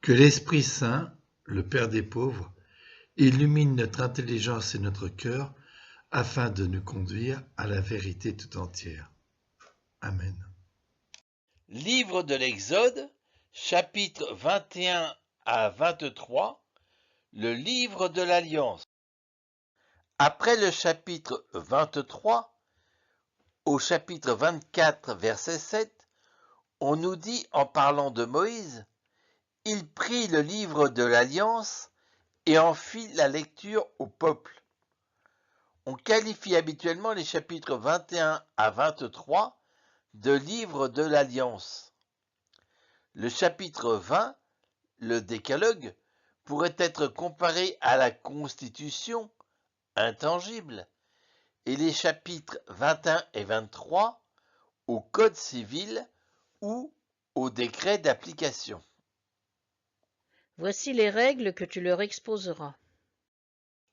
Que l'Esprit Saint, le Père des pauvres, illumine notre intelligence et notre cœur afin de nous conduire à la vérité tout entière. Amen. Livre de l'Exode, chapitres 21 à 23, le livre de l'Alliance. Après le chapitre 23, au chapitre 24, verset 7, on nous dit en parlant de Moïse, « Il prit le livre de l'Alliance et en fit la lecture au peuple. » On qualifie habituellement les chapitres 21 à 23 de livre de l'Alliance. Le chapitre 20, le Décalogue, pourrait être comparé à la Constitution, intangible, et les chapitres 21 et 23 au Code civil ou au décret d'application. Voici les règles que tu leur exposeras.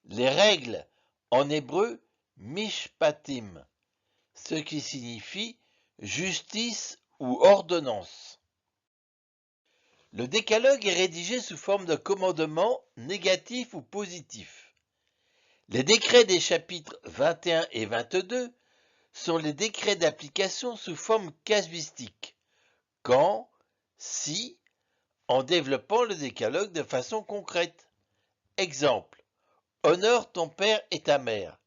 Les règles, en hébreu, mishpatim, ce qui signifie justice ou ordonnance. Le décalogue est rédigé sous forme de commandements négatifs ou positifs. Les décrets des chapitres 21 et 22 sont les décrets d'application sous forme casuistique, quand, si, en développant le décalogue de façon concrète. Exemple, honore ton père et ta mère.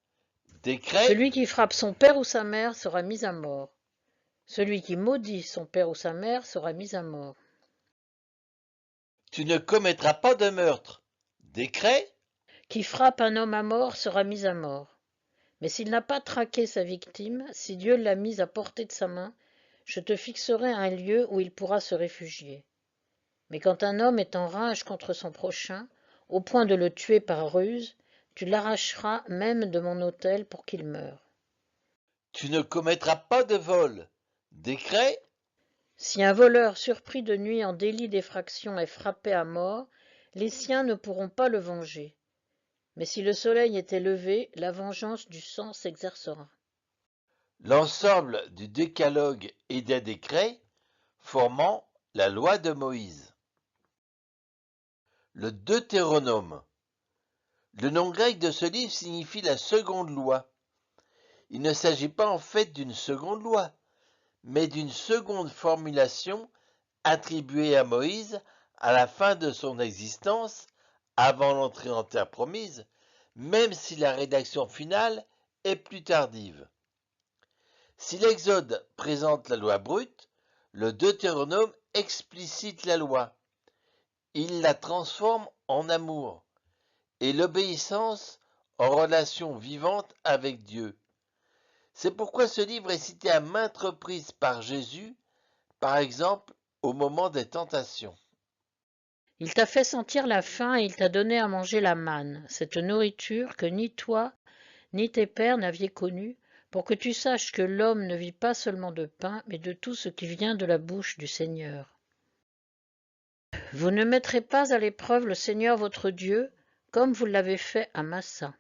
Décret, Celui qui frappe son père ou sa mère sera mis à mort. Celui qui maudit son père ou sa mère sera mis à mort. tu ne commettras pas de meurtre. Décret, Qui frappe un homme à mort sera mis à mort. Mais s'il n'a pas traqué sa victime, si Dieu l'a mise à portée de sa main, je te fixerai un lieu où il pourra se réfugier. Mais quand un homme est en rage contre son prochain, au point de le tuer par ruse, tu l'arracheras même de mon autel pour qu'il meure. tu ne commettras pas de vol. Décret, Si un voleur surpris de nuit en délit d'effraction est frappé à mort, les siens ne pourront pas le venger. Mais si le soleil était levé, la vengeance du sang s'exercera. l'ensemble du décalogue et des décrets formant la loi de Moïse. Le Deutéronome. Le nom grec de ce livre signifie la seconde loi. Il ne s'agit pas en fait d'une seconde loi, mais d'une seconde formulation attribuée à Moïse à la fin de son existence, avant l'entrée en terre promise, même si la rédaction finale est plus tardive. Si l'Exode présente la loi brute, le Deutéronome explicite la loi. Il la transforme en amour et l'obéissance en relation vivante avec Dieu. C'est pourquoi ce livre est cité à maintes reprises par Jésus, par exemple au moment des tentations. Il t'a fait sentir la faim et il t'a donné à manger la manne, cette nourriture que ni toi ni tes pères n'aviez connue, pour que tu saches que l'homme ne vit pas seulement de pain, mais de tout ce qui vient de la bouche du Seigneur. Vous ne mettrez pas à l'épreuve le Seigneur votre Dieu, comme vous l'avez fait à Massa.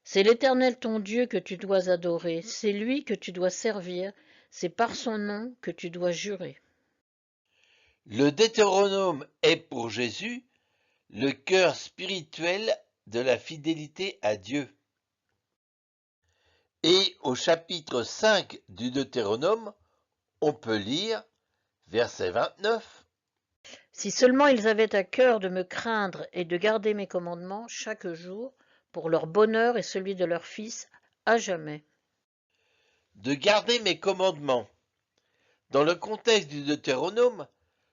C'est l'Éternel ton Dieu que tu dois adorer, c'est lui que tu dois servir, c'est par son nom que tu dois jurer. Le Deutéronome est pour Jésus le cœur spirituel de la fidélité à Dieu. Et au chapitre 5 du Deutéronome, on peut lire, verset 29, « Si seulement ils avaient à cœur de me craindre et de garder mes commandements chaque jour, pour leur bonheur et celui de leurs fils, à jamais. » de garder mes commandements. Dans le contexte du Deutéronome,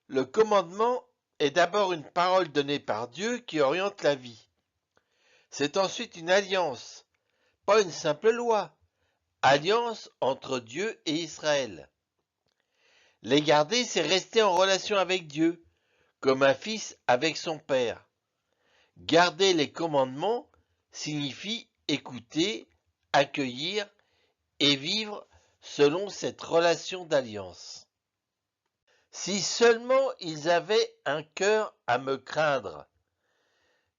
le commandement est d'abord une parole donnée par Dieu qui oriente la vie. C'est ensuite une alliance, pas une simple loi, alliance entre Dieu et Israël. Les garder, c'est rester en relation avec Dieu, comme un fils avec son père. Garder les commandements signifie écouter, accueillir et vivre selon cette relation d'alliance. Si seulement ils avaient un cœur à me craindre.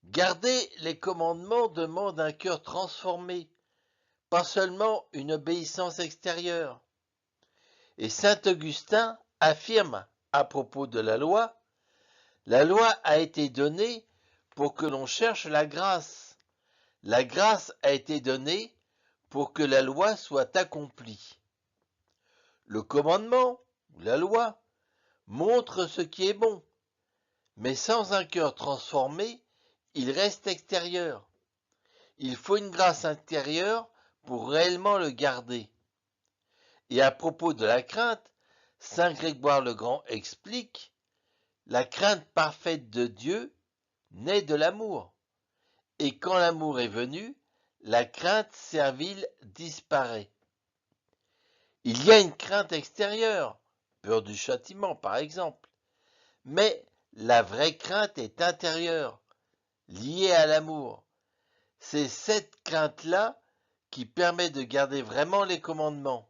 Garder les commandements demande un cœur transformé, pas seulement une obéissance extérieure. Et saint Augustin affirme à propos de la loi, La loi a été donnée pour que l'on cherche la grâce. La grâce a été donnée pour que la loi soit accomplie. Le commandement, ou la loi, montre ce qui est bon, mais sans un cœur transformé, il reste extérieur. Il faut une grâce intérieure pour réellement le garder. Et à propos de la crainte, saint Grégoire le Grand explique: la crainte parfaite de Dieu naît de l'amour. Et quand l'amour est venu, la crainte servile disparaît. Il y a une crainte extérieure, peur du châtiment par exemple, mais la vraie crainte est intérieure, liée à l'amour. C'est cette crainte-là qui permet de garder vraiment les commandements.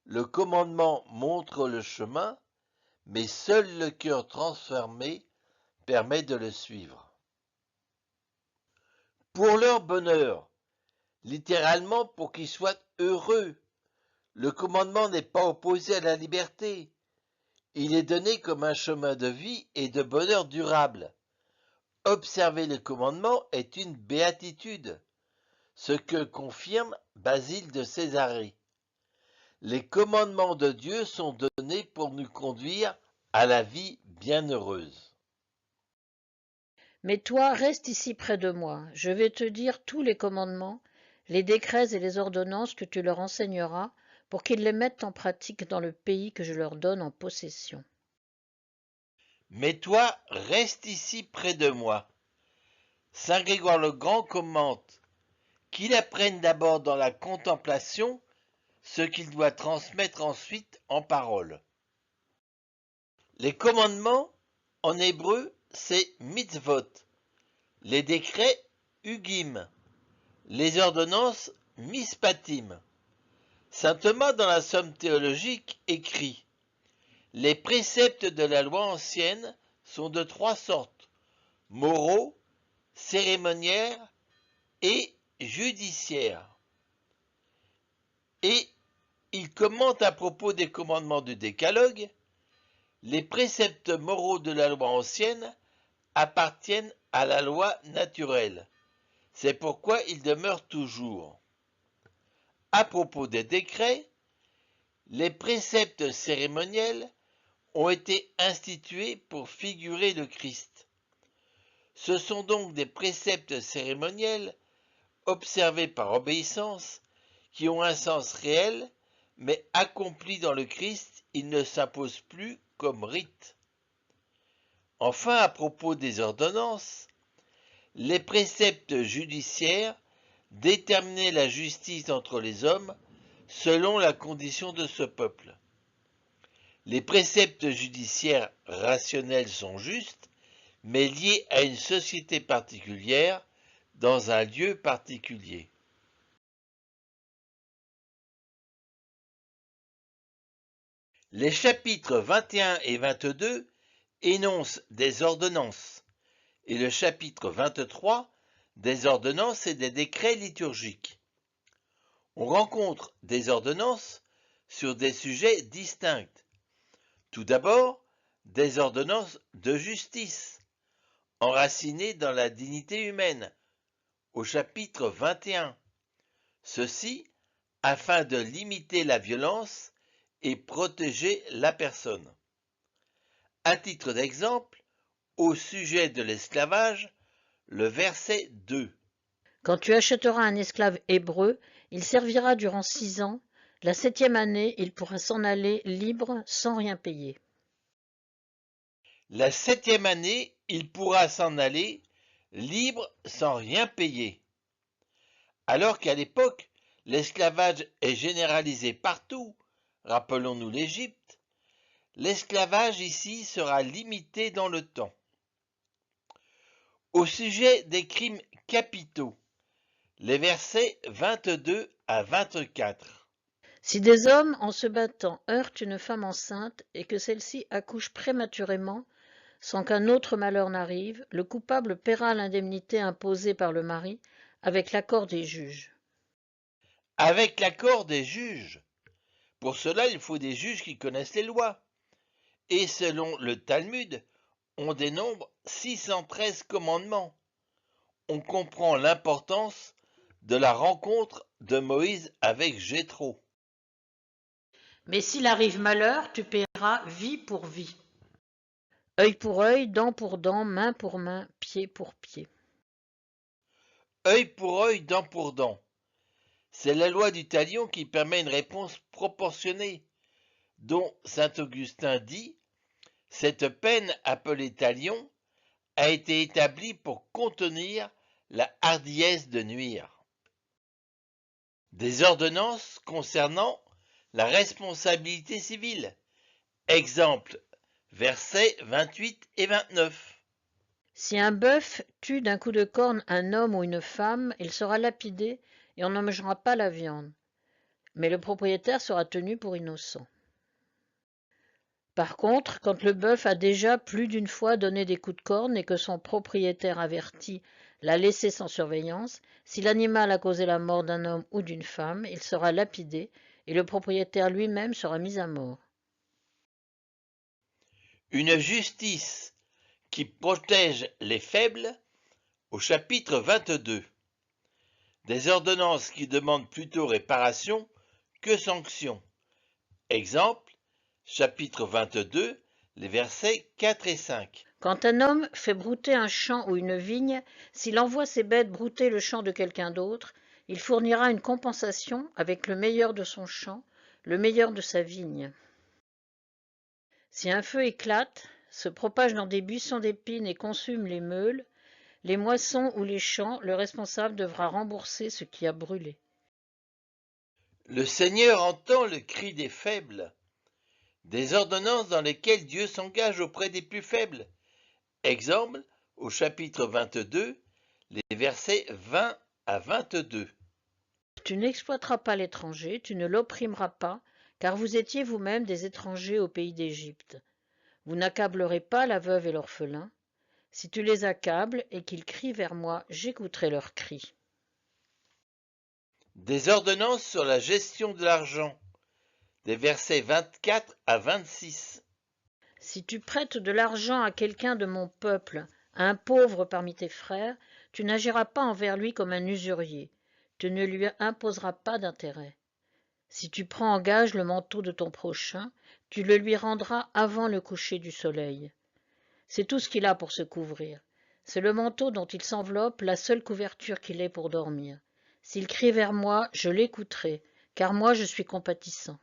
Le commandement montre le chemin, mais seul le cœur transformé permet de le suivre. Pour leur bonheur, littéralement pour qu'ils soient heureux. Le commandement n'est pas opposé à la liberté. Il est donné comme un chemin de vie et de bonheur durable. Observer les commandements est une béatitude, ce que confirme Basile de Césarée. Les commandements de Dieu sont donnés pour nous conduire à la vie bienheureuse. Mais toi, reste ici près de moi. Je vais te dire tous les commandements, les décrets et les ordonnances que tu leur enseigneras, pour qu'ils les mettent en pratique dans le pays que je leur donne en possession. Mais toi, reste ici près de moi. Saint Grégoire le Grand commente qu'il apprenne d'abord dans la contemplation ce qu'il doit transmettre ensuite en parole. Les commandements, en hébreu, c'est mitzvot, les décrets, hugim, les ordonnances, mispatim. Saint Thomas, dans la Somme théologique, écrit: les préceptes de la loi ancienne sont de trois sortes: moraux, cérémoniaires et judiciaires. Et il commente à propos des commandements du décalogue: les préceptes moraux de la loi ancienne appartiennent à la loi naturelle. C'est pourquoi ils demeurent toujours. À propos des décrets, les préceptes cérémoniels ont été institués pour figurer le Christ. Ce sont donc des préceptes cérémoniels observés par obéissance qui ont un sens réel, mais accomplis dans le Christ, ils ne s'imposent plus comme rite. Enfin, à propos des ordonnances, les préceptes judiciaires déterminaient la justice entre les hommes selon la condition de ce peuple. Les préceptes judiciaires rationnels sont justes, mais liés à une société particulière, dans un lieu particulier. Les chapitres 21 et 22 énoncent des ordonnances, et le chapitre 23 des ordonnances et des décrets liturgiques. On rencontre des ordonnances sur des sujets distincts. Tout d'abord, des ordonnances de justice, enracinées dans la dignité humaine, au chapitre 21. Ceci afin de limiter la violence et protéger la personne. À titre d'exemple, au sujet de l'esclavage, le verset 2. Quand tu achèteras un esclave hébreu, il servira durant 6 ans. La 7e année, il pourra s'en aller libre sans rien payer. La 7e année, il pourra s'en aller libre sans rien payer. Alors qu'à l'époque, l'esclavage est généralisé partout, rappelons-nous l'Égypte, l'esclavage ici sera limité dans le temps. Au sujet des crimes capitaux, les versets 22 à 24. Si des hommes, en se battant, heurtent une femme enceinte et que celle-ci accouche prématurément, sans qu'un autre malheur n'arrive, le coupable paiera l'indemnité imposée par le mari avec l'accord des juges. Avec l'accord des juges. Pour cela, il faut des juges qui connaissent les lois. Et selon le Talmud, on dénombre 613 commandements. On comprend l'importance de la rencontre de Moïse avec Jéthro. Mais s'il arrive malheur, tu paieras vie pour vie. Œil pour œil, dent pour dent, main pour main, pied pour pied. Œil pour œil, dent pour dent. C'est la loi du talion qui permet une réponse proportionnée, dont saint Augustin dit « Cette peine appelée talion a été établie pour contenir la hardiesse de nuire. » Des ordonnances concernant la responsabilité civile. Exemple, versets 28 et 29. Si un bœuf tue d'un coup de corne un homme ou une femme, il sera lapidé et on n'en mangera pas la viande. Mais le propriétaire sera tenu pour innocent. Par contre, quand le bœuf a déjà plus d'une fois donné des coups de corne et que son propriétaire averti l'a laissé sans surveillance, si l'animal a causé la mort d'un homme ou d'une femme, il sera lapidé et le propriétaire lui-même sera mis à mort. Une justice qui protège les faibles au chapitre 22. Des ordonnances qui demandent plutôt réparation que sanction. Exemple, chapitre 22, les versets 4 et 5. Quand un homme fait brouter un champ ou une vigne, s'il envoie ses bêtes brouter le champ de quelqu'un d'autre, il fournira une compensation avec le meilleur de son champ, le meilleur de sa vigne. Si un feu éclate, se propage dans des buissons d'épines et consume les meules, les moissons ou les champs, le responsable devra rembourser ce qui a brûlé. Le Seigneur entend le cri des faibles, des ordonnances dans lesquelles Dieu s'engage auprès des plus faibles. Exemple, au chapitre 22, les versets 20 à 22. Tu n'exploiteras pas l'étranger, tu ne l'opprimeras pas, car vous étiez vous-même des étrangers au pays d'Égypte. Vous n'accablerez pas la veuve et l'orphelin. Si tu les accables et qu'ils crient vers moi, j'écouterai leurs cris. Des ordonnances sur la gestion de l'argent, des versets 24 à 26. Si tu prêtes de l'argent à quelqu'un de mon peuple, à un pauvre parmi tes frères, tu n'agiras pas envers lui comme un usurier, tu ne lui imposeras pas d'intérêt. Si tu prends en gage le manteau de ton prochain, tu le lui rendras avant le coucher du soleil. C'est tout ce qu'il a pour se couvrir. C'est le manteau dont il s'enveloppe, la seule couverture qu'il ait pour dormir. S'il crie vers moi, je l'écouterai, car moi je suis compatissant.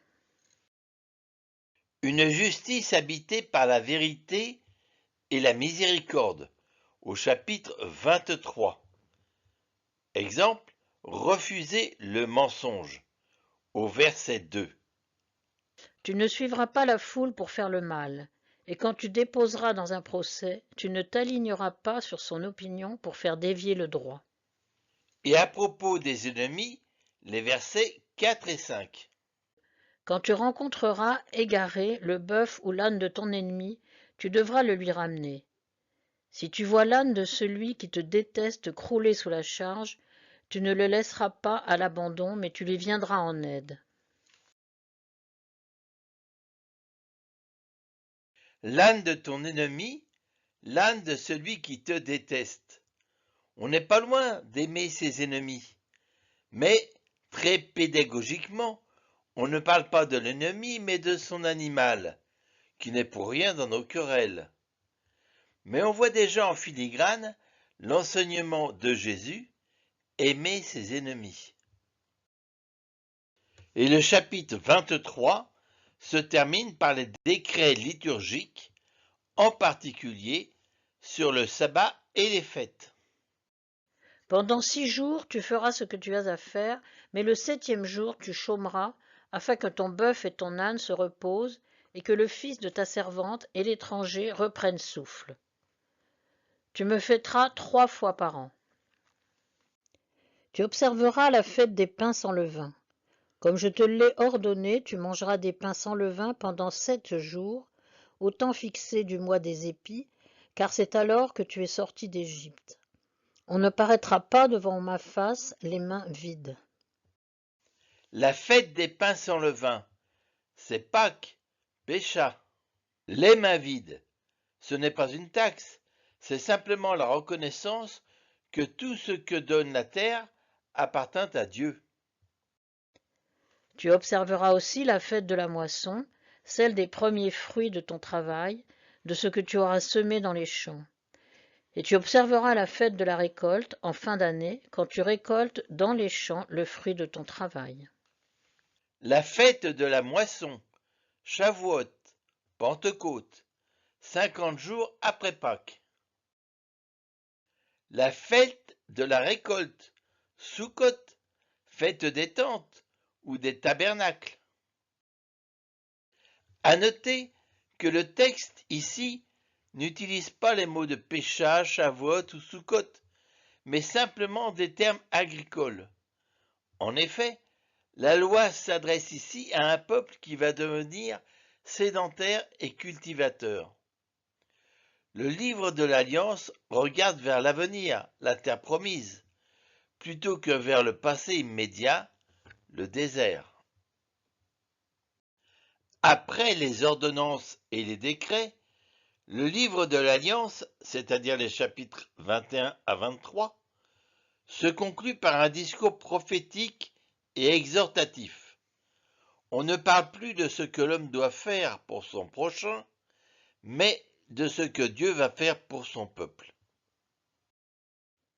Une justice habitée par la vérité et la miséricorde, au chapitre 23. Exemple, refuser le mensonge, au verset 2. Tu ne suivras pas la foule pour faire le mal, et quand tu déposeras dans un procès, tu ne t'aligneras pas sur son opinion pour faire dévier le droit. Et à propos des ennemis, les versets 4 et 5. Quand tu rencontreras égaré le bœuf ou l'âne de ton ennemi, tu devras le lui ramener. Si tu vois l'âne de celui qui te déteste crouler sous la charge, tu ne le laisseras pas à l'abandon, mais tu lui viendras en aide. L'âne de ton ennemi, l'âne de celui qui te déteste. On n'est pas loin d'aimer ses ennemis. Mais, très pédagogiquement, on ne parle pas de l'ennemi, mais de son animal, qui n'est pour rien dans nos querelles. Mais on voit déjà en filigrane l'enseignement de Jésus, aimer ses ennemis. Et le chapitre 23 se termine par les décrets liturgiques, en particulier sur le sabbat et les fêtes. Pendant 6 jours, tu feras ce que tu as à faire, mais le 7e jour, tu chômeras, afin que ton bœuf et ton âne se reposent, et que le fils de ta servante et l'étranger reprennent souffle. Tu me fêteras 3 fois par an. Tu observeras la fête des pains sans levain. Comme je te l'ai ordonné, tu mangeras des pains sans levain pendant 7 jours, au temps fixé du mois des épis, car c'est alors que tu es sorti d'Égypte. On ne paraîtra pas devant ma face les mains vides. La fête des pains sans levain, c'est Pâques, Pécha. Les mains vides, Ce n'est pas une taxe, c'est simplement la reconnaissance que tout ce que donne la terre appartient à Dieu. Tu observeras aussi la fête de la moisson, celle des premiers fruits de ton travail, de ce que tu auras semé dans les champs. Et tu observeras la fête de la récolte en fin d'année, quand tu récoltes dans les champs le fruit de ton travail. La fête de la moisson, Shavuot, Pentecôte, 50 jours après Pâques. La fête de la récolte, Sukkot, fête des tentes ou des tabernacles. À noter que le texte ici n'utilise pas les mots de Pécha, Shavuot ou Sukkot, mais simplement des termes agricoles. En effet, la loi s'adresse ici à un peuple qui va devenir sédentaire et cultivateur. Le livre de l'Alliance regarde vers l'avenir, la terre promise, plutôt que vers le passé immédiat, le désert. Après les ordonnances et les décrets, le livre de l'Alliance, c'est-à-dire les chapitres 21 à 23, se conclut par un discours prophétique et exhortatif. On ne parle plus de ce que l'homme doit faire pour son prochain, mais de ce que Dieu va faire pour son peuple.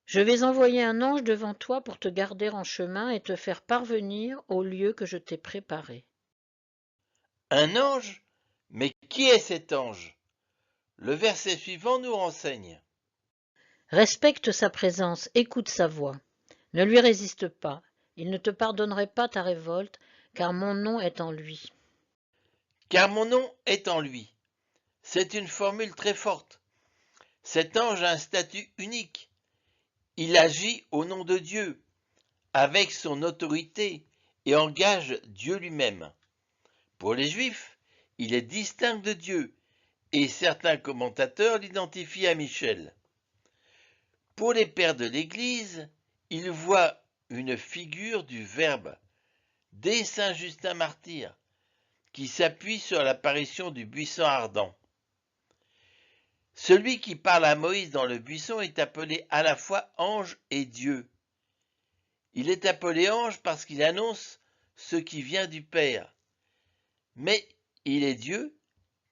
Je vais envoyer un ange devant toi pour te garder en chemin et te faire parvenir au lieu que je t'ai préparé. Un ange? Mais qui est cet ange? Le verset suivant nous renseigne. Respecte sa présence, écoute sa voix. Ne lui résiste pas, il ne te pardonnerait pas ta révolte, car mon nom est en lui. Car mon nom est en lui. C'est une formule très forte. Cet ange a un statut unique. Il agit au nom de Dieu, avec son autorité, et engage Dieu lui-même. Pour les Juifs, il est distinct de Dieu, et certains commentateurs l'identifient à Michel. Pour les pères de l'Église, ils voient une figure du Verbe, dès saint Justin martyr, qui s'appuie sur l'apparition du buisson ardent. Celui qui parle à Moïse dans le buisson est appelé à la fois ange et Dieu. Il est appelé ange parce qu'il annonce ce qui vient du Père, mais il est Dieu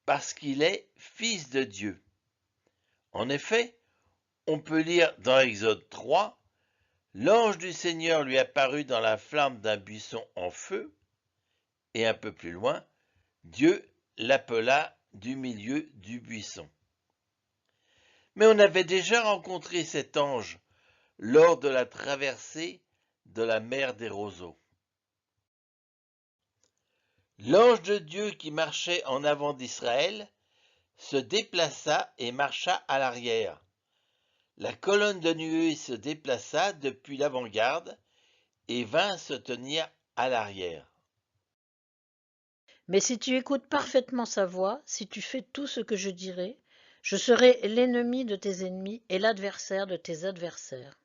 parce qu'il est fils de Dieu. En effet, on peut lire dans Exode 3, « L'ange du Seigneur lui apparut dans la flamme d'un buisson en feu », et un peu plus loin, Dieu l'appela du milieu du buisson. Mais on avait déjà rencontré cet ange lors de la traversée de la mer des roseaux. L'ange de Dieu qui marchait en avant d'Israël se déplaça et marcha à l'arrière. La colonne de nuée se déplaça depuis l'avant-garde et vint se tenir à l'arrière. Mais si tu écoutes parfaitement sa voix, si tu fais tout ce que je dirai, je serai l'ennemi de tes ennemis et l'adversaire de tes adversaires.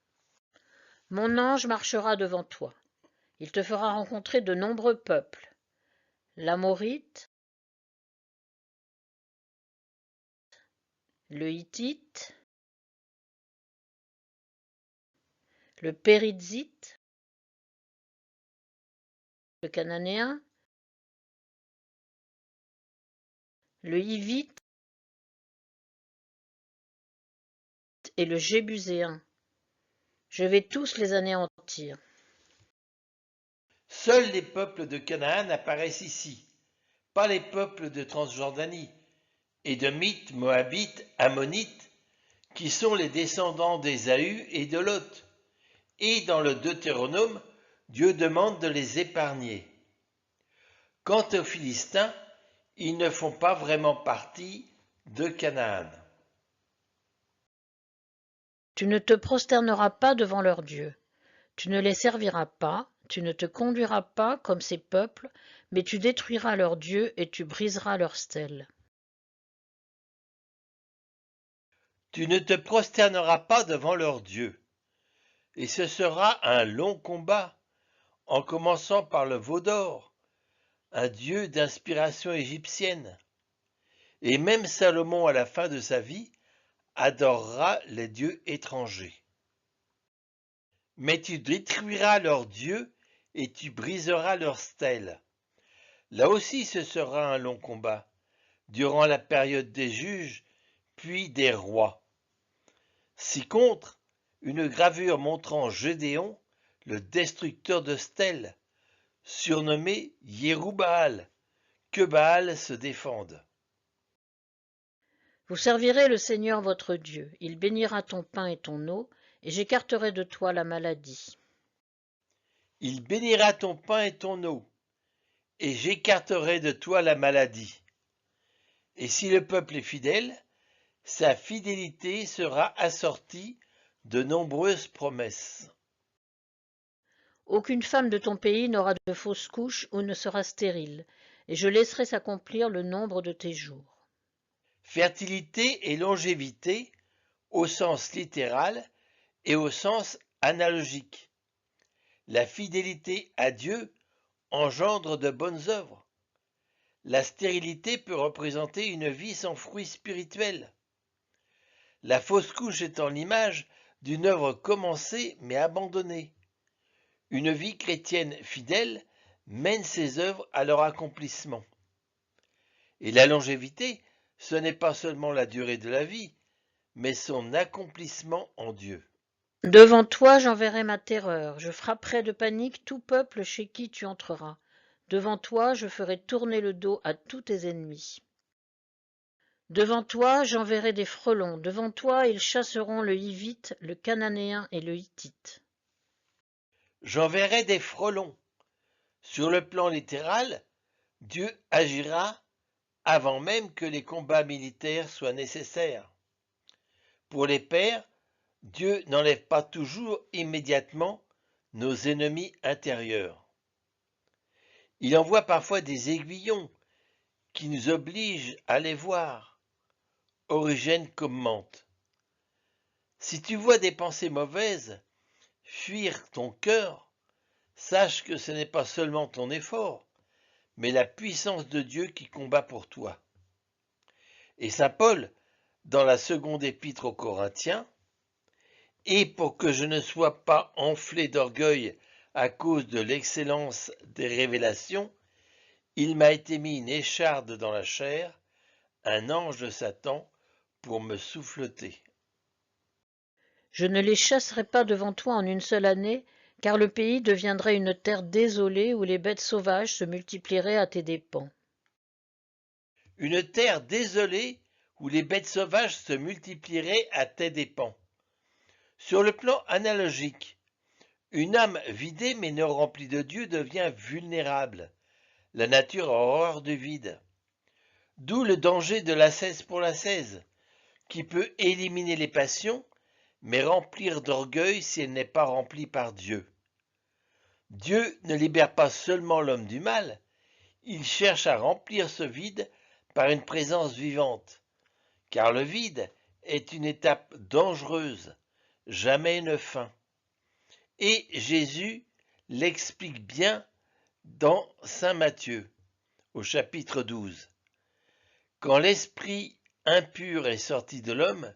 Mon ange marchera devant toi. Il te fera rencontrer de nombreux peuples. L'Amorite, le Hittite, le Périzzite, le Cananéen, le Hivite et le Jébuséen. Je vais tous les anéantir. Seuls les peuples de Canaan apparaissent ici, pas les peuples de Transjordanie, Édomites, Moabites, Ammonites, qui sont les descendants d'Ésaü et de Lot. Et dans le Deutéronome, Dieu demande de les épargner. Quant aux Philistins, ils ne font pas vraiment partie de Canaan. Tu ne te prosterneras pas devant leurs dieux. Tu ne les serviras pas, tu ne te conduiras pas comme ces peuples, mais tu détruiras leurs dieux et tu briseras leurs stèles. Tu ne te prosterneras pas devant leurs dieux. Et ce sera un long combat, en commençant par le veau d'or, un dieu d'inspiration égyptienne. et même Salomon à la fin de sa vie adorera les dieux étrangers. Mais tu détruiras leurs dieux et tu briseras leurs stèles. Là aussi ce sera un long combat, durant la période des juges, puis des rois. Si contre, une gravure montrant Gédéon, le destructeur de stèles, surnommé Yérubbaal, que Baal se défende. Vous servirez le Seigneur votre Dieu. Il bénira ton pain et ton eau, et j'écarterai de toi la maladie. Il bénira ton pain et ton eau, et j'écarterai de toi la maladie. Et si le peuple est fidèle, sa fidélité sera assortie de nombreuses promesses. Aucune femme de ton pays n'aura de fausses couches ou ne sera stérile, et je laisserai s'accomplir le nombre de tes jours. Fertilité et longévité au sens littéral et au sens analogique. La fidélité à Dieu engendre de bonnes œuvres. La stérilité peut représenter une vie sans fruit spirituel. La fausse couche étant l'image d'une œuvre commencée mais abandonnée. Une vie chrétienne fidèle mène ses œuvres à leur accomplissement. Et la longévité, ce n'est pas seulement la durée de la vie, mais son accomplissement en Dieu. Devant toi j'enverrai ma terreur, je frapperai de panique tout peuple chez qui tu entreras. Devant toi je ferai tourner le dos à tous tes ennemis. Devant toi j'enverrai des frelons, devant toi ils chasseront le Hivite, le Cananéen et le Hittite. J'enverrai des frelons. Sur le plan littéral, Dieu agira avant même que les combats militaires soient nécessaires. Pour les pères, Dieu n'enlève pas toujours immédiatement nos ennemis intérieurs. Il envoie parfois des aiguillons qui nous obligent à les voir. Origène commente. Si tu vois des pensées mauvaises fuir ton cœur, sache que ce n'est pas seulement ton effort, mais la puissance de Dieu qui combat pour toi. Et saint Paul, dans la seconde épître aux Corinthiens, et pour que je ne sois pas enflé d'orgueil à cause de l'excellence des révélations, il m'a été mis une écharde dans la chair, un ange de Satan, pour me souffleter. Je ne les chasserai pas devant toi en une seule année, car le pays deviendrait une terre désolée où les bêtes sauvages se multiplieraient à tes dépens. Une terre désolée où les bêtes sauvages se multiplieraient à tes dépens. Sur le plan analogique, une âme vidée mais non remplie de Dieu devient vulnérable. La nature a horreur du vide. D'où le danger de l'ascèse pour l'ascèse, qui peut éliminer les passions, mais remplir d'orgueil si elle n'est pas remplie par Dieu. Dieu ne libère pas seulement l'homme du mal, il cherche à remplir ce vide par une présence vivante, car le vide est une étape dangereuse, jamais une fin. Et Jésus l'explique bien dans saint Matthieu, au chapitre 12. Quand l'esprit impur est sorti de l'homme,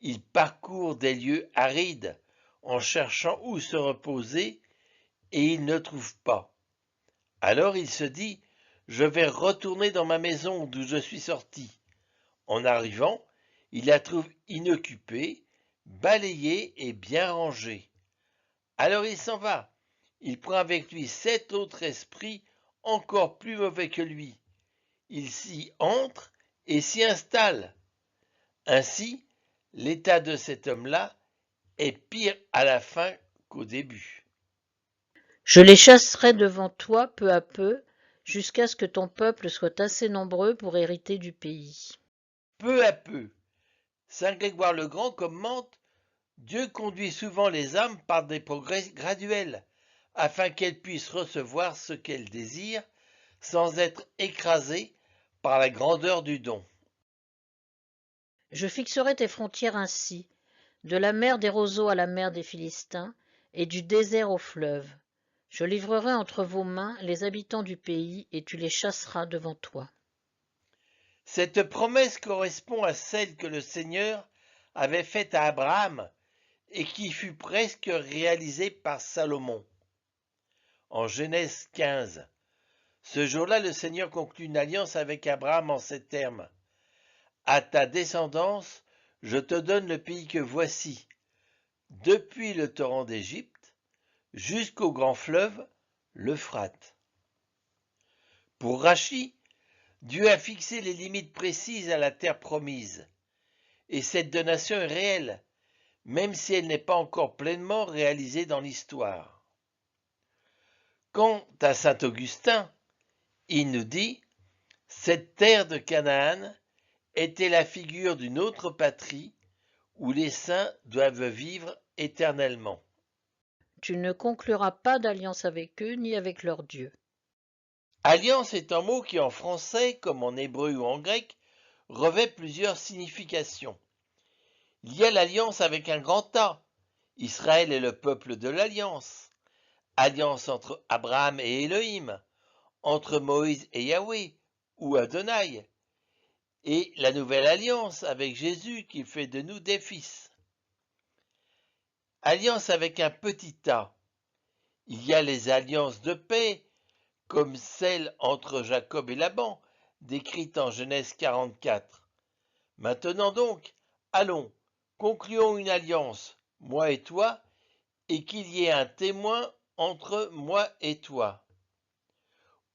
il parcourt des lieux arides en cherchant où se reposer et il ne trouve pas. Alors il se dit, je vais retourner dans ma maison d'où je suis sorti. En arrivant, il la trouve inoccupée, balayée et bien rangée. Alors il s'en va. Il prend avec lui 7 autres esprits encore plus mauvais que lui. Il s'y entre et s'y installe. Ainsi, l'état de cet homme-là est pire à la fin qu'au début. Je les chasserai devant toi peu à peu, jusqu'à ce que ton peuple soit assez nombreux pour hériter du pays. Peu à peu, saint Grégoire le Grand commente, Dieu conduit souvent les âmes par des progrès graduels, afin qu'elles puissent recevoir ce qu'elles désirent, sans être écrasées par la grandeur du don. Je fixerai tes frontières ainsi, de la mer des roseaux à la mer des Philistins, et du désert au fleuve. Je livrerai entre vos mains les habitants du pays, et tu les chasseras devant toi. Cette promesse correspond à celle que le Seigneur avait faite à Abraham et qui fut presque réalisée par Salomon. En Genèse 15, ce jour-là, le Seigneur conclut une alliance avec Abraham en ces termes. À ta descendance, je te donne le pays que voici, depuis le torrent d'Égypte jusqu'au grand fleuve, l'Euphrate. Pour Rachi, Dieu a fixé les limites précises à la terre promise, et cette donation est réelle, même si elle n'est pas encore pleinement réalisée dans l'histoire. Quant à saint Augustin, il nous dit « Cette terre de Canaan était la figure d'une autre patrie où les saints doivent vivre éternellement. » Tu ne concluras pas d'alliance avec eux ni avec leur Dieu. Alliance est un mot qui en français, comme en hébreu ou en grec, revêt plusieurs significations. Il y a l'alliance avec un grand A. Israël est le peuple de l'alliance. Alliance entre Abraham et Elohim, entre Moïse et Yahweh, ou Adonai. Et la nouvelle alliance avec Jésus qui fait de nous des fils. Alliance avec un petit A. Il y a les alliances de paix, comme celle entre Jacob et Laban, décrite en Genèse 44. Maintenant donc, allons, concluons une alliance, moi et toi, et qu'il y ait un témoin entre moi et toi.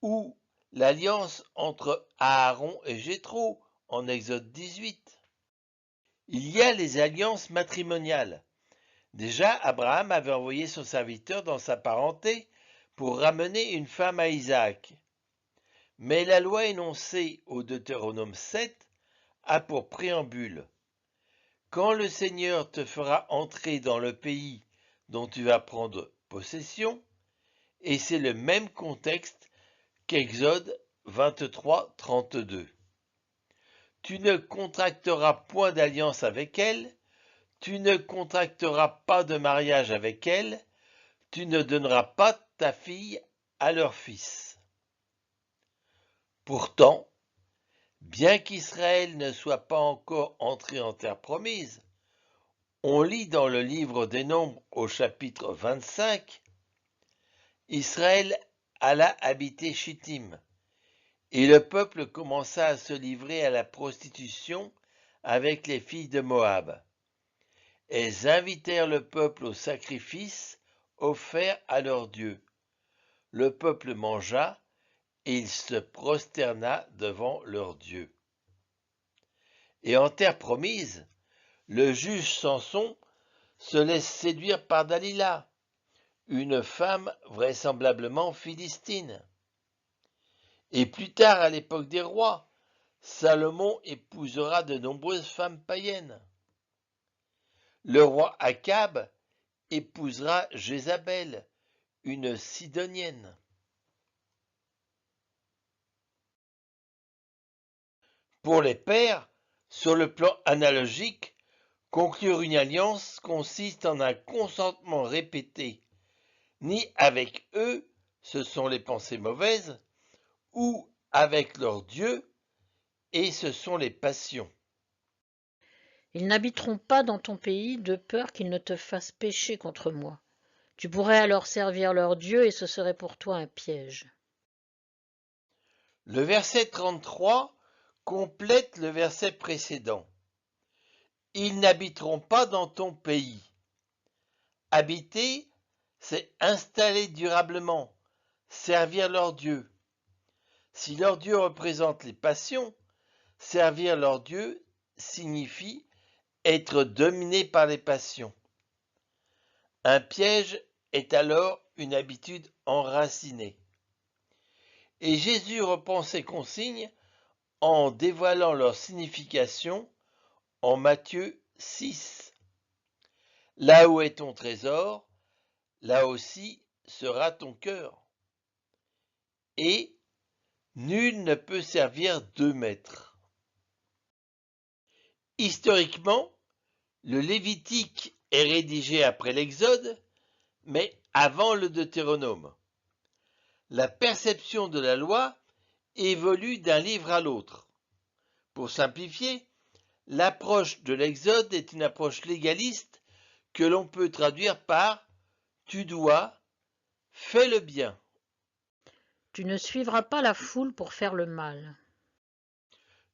Ou l'alliance entre Aaron et Jéthro, en Exode 18. Il y a les alliances matrimoniales. Déjà, Abraham avait envoyé son serviteur dans sa parenté pour ramener une femme à Isaac. Mais la loi énoncée au Deutéronome 7 a pour préambule « Quand le Seigneur te fera entrer dans le pays dont tu vas prendre possession », et c'est le même contexte qu'Exode 23, 32. « Tu ne contracteras point d'alliance avec elle, tu ne contracteras pas de mariage avec elle, tu ne donneras pas ta fille à leur fils. » Pourtant, bien qu'Israël ne soit pas encore entré en terre promise, on lit dans le livre des Nombres au chapitre 25, Israël alla habiter Chittim, et le peuple commença à se livrer à la prostitution avec les filles de Moab. Elles invitèrent le peuple au sacrifice offert à leur Dieu. Le peuple mangea, et il se prosterna devant leur Dieu. Et en terre promise, le juge Samson se laisse séduire par Dalila, une femme vraisemblablement philistine. Et plus tard, à l'époque des rois, Salomon épousera de nombreuses femmes païennes. Le roi Akab épousera Jézabel, une sidonienne. Pour les pères, sur le plan analogique, conclure une alliance consiste en un consentement répété, ni avec eux, ce sont les pensées mauvaises, ou avec leur Dieu, et ce sont les passions. Ils n'habiteront pas dans ton pays de peur qu'ils ne te fassent pécher contre moi. Tu pourrais alors servir leur Dieu et ce serait pour toi un piège. Le verset 33 complète le verset précédent. Ils n'habiteront pas dans ton pays. Habiter, c'est installer durablement, servir leur Dieu. Si leur Dieu représente les passions, servir leur Dieu signifie être dominé par les passions. Un piège est alors une habitude enracinée. Et Jésus reprend ces consignes en dévoilant leur signification en Matthieu 6. Là où est ton trésor, là aussi sera ton cœur. Et nul ne peut servir deux maîtres. Historiquement, le Lévitique est rédigé après l'Exode, mais avant le Deutéronome. La perception de la loi évolue d'un livre à l'autre. Pour simplifier, l'approche de l'Exode est une approche légaliste que l'on peut traduire par « tu dois, fais le bien ». Tu ne suivras pas la foule pour faire le mal.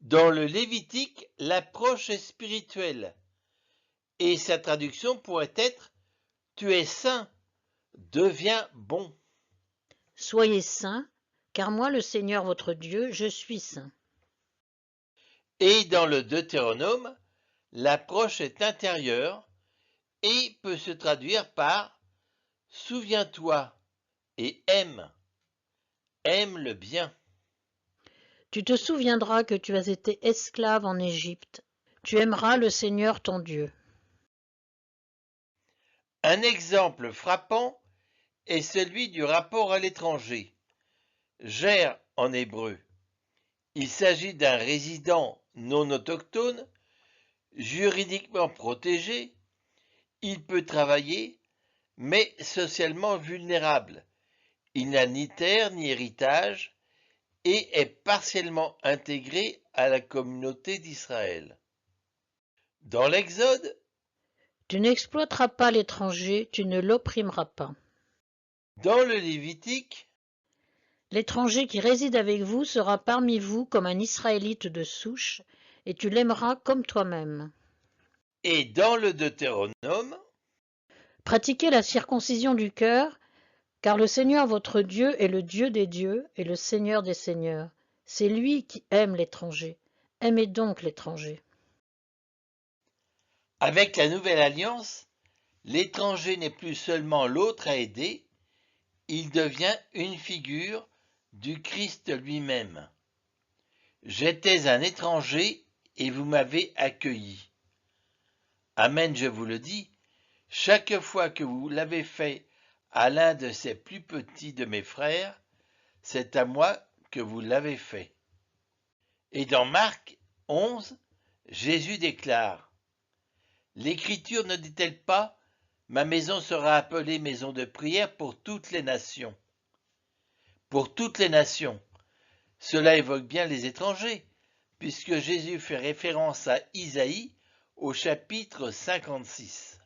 Dans le Lévitique, l'approche est spirituelle et sa traduction pourrait être « tu es saint, deviens bon ». Soyez saints, car moi, le Seigneur votre Dieu, je suis saint. Et dans le Deutéronome, l'approche est intérieure et peut se traduire par « souviens-toi et aime, aime le bien ». Tu te souviendras que tu as été esclave en Égypte. Tu aimeras le Seigneur ton Dieu. Un exemple frappant est celui du rapport à l'étranger. Ger en hébreu. Il s'agit d'un résident non autochtone, juridiquement protégé. Il peut travailler, mais socialement vulnérable. Il n'a ni terre ni héritage et est partiellement intégré à la communauté d'Israël. Dans l'Exode, Tu n'exploiteras pas l'étranger, tu ne l'opprimeras pas. dans le Lévitique, L'étranger qui réside avec vous sera parmi vous comme un Israélite de souche, et tu l'aimeras comme toi-même. et dans le Deutéronome, Pratiquez la circoncision du cœur, car le Seigneur votre Dieu est le Dieu des dieux et le Seigneur des seigneurs. C'est lui qui aime l'étranger. Aimez donc l'étranger. avec la nouvelle alliance, l'étranger n'est plus seulement l'autre à aider, il devient une figure du Christ lui-même. J'étais un étranger et vous m'avez accueilli. Amen, je vous le dis, chaque fois que vous l'avez fait à l'un de ces plus petits de mes frères, c'est à moi que vous l'avez fait. Et dans Marc 11, Jésus déclare, « L'Écriture ne dit-elle pas, ma maison sera appelée maison de prière pour toutes les nations. » Pour toutes les nations. Cela évoque bien les étrangers, puisque Jésus fait référence à Isaïe au chapitre 56.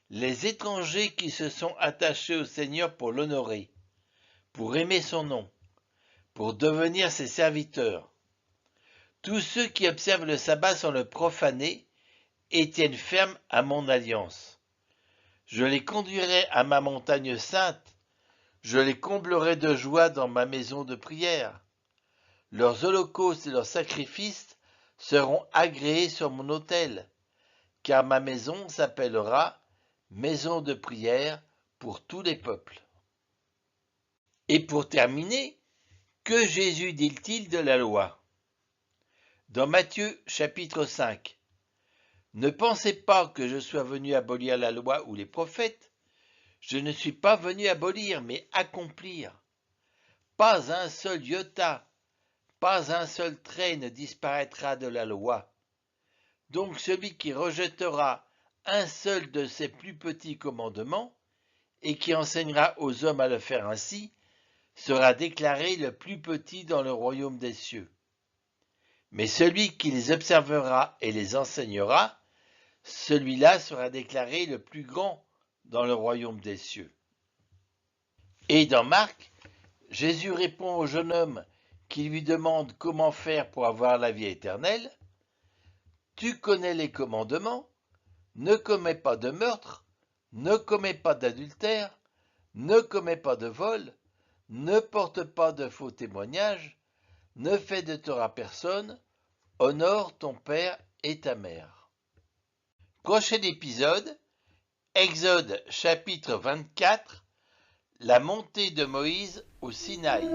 Les étrangers qui se sont attachés au Seigneur pour l'honorer, pour aimer son nom, pour devenir ses serviteurs. Tous ceux qui observent le sabbat sans le profaner et tiennent ferme à mon alliance. Je les conduirai à ma montagne sainte, je les comblerai de joie dans ma maison de prière. Leurs holocaustes et leurs sacrifices seront agréés sur mon autel, car ma maison s'appellera maison de prière pour tous les peuples. Et pour terminer, que Jésus dit-il de la loi? Dans Matthieu chapitre 5, ne pensez pas que je sois venu abolir la loi ou les prophètes. Je ne suis pas venu abolir, mais accomplir. Pas un seul iota, pas un seul trait ne disparaîtra de la loi. Donc celui qui rejettera un seul de ces plus petits commandements, et qui enseignera aux hommes à le faire ainsi, sera déclaré le plus petit dans le royaume des cieux. Mais celui qui les observera et les enseignera, celui-là sera déclaré le plus grand dans le royaume des cieux. Et dans Marc, Jésus répond au jeune homme qui lui demande comment faire pour avoir la vie éternelle. Tu connais les commandements, ne commets pas de meurtre, ne commets pas d'adultère, ne commets pas de vol, ne porte pas de faux témoignages, ne fais de tort à personne, honore ton père et ta mère. Prochain épisode, Exode chapitre 24, la montée de Moïse au Sinaï.